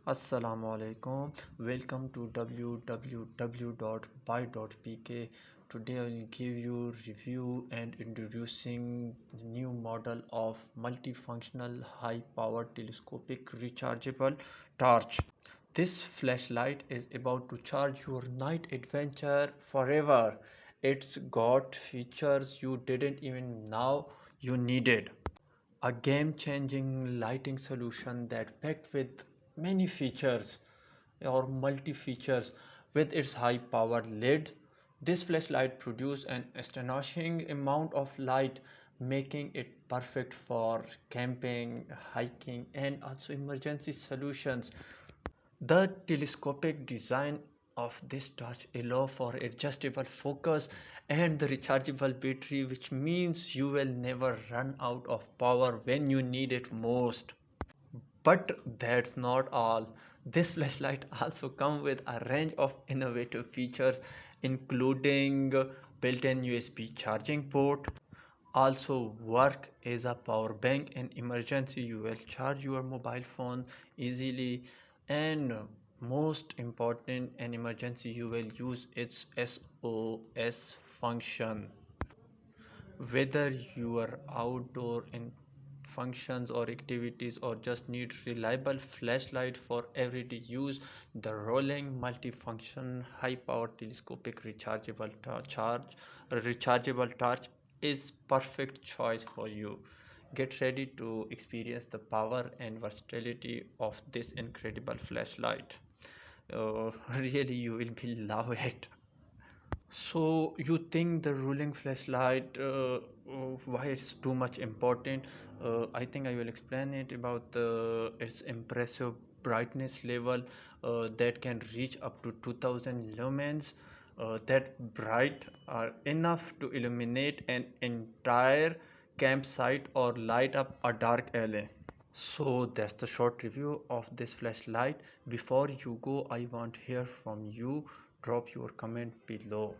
Assalamu alaikum. Welcome to www.buyy.pk. Today I will give you review and introducing the new model of multifunctional high-power telescopic rechargeable torch. This flashlight is about to charge your night adventure forever. It's got features you didn't even know you needed. A game-changing lighting solution that packed with many features or multi-features. With its high-power lid, this flashlight produces an astonishing amount of light, making it perfect for camping, hiking, and also emergency solutions. The telescopic design of this torch allows for adjustable focus and the rechargeable battery, which means you will never run out of power when you need it most. But that's not all. This flashlight also comes with a range of innovative features, including built-in USB charging port. Also work as a power bank in emergency. You will charge your mobile phone easily, and most important in emergency you will use its SOS function. Whether you are outdoor in functions or activities or just need reliable flashlight for everyday use, the rolling multifunction high power telescopic rechargeable torch is perfect choice for you. Get ready to experience the power and versatility of this incredible flashlight. Really you will be love it. So you think the ruling flashlight, why it's too much important? I think I will explain it about its impressive brightness level that can reach up to 2000 lumens. That bright are enough to illuminate an entire campsite or light up a dark alley. So that's the short review of this flashlight. Before you go, I want to hear from you. Drop your comment below.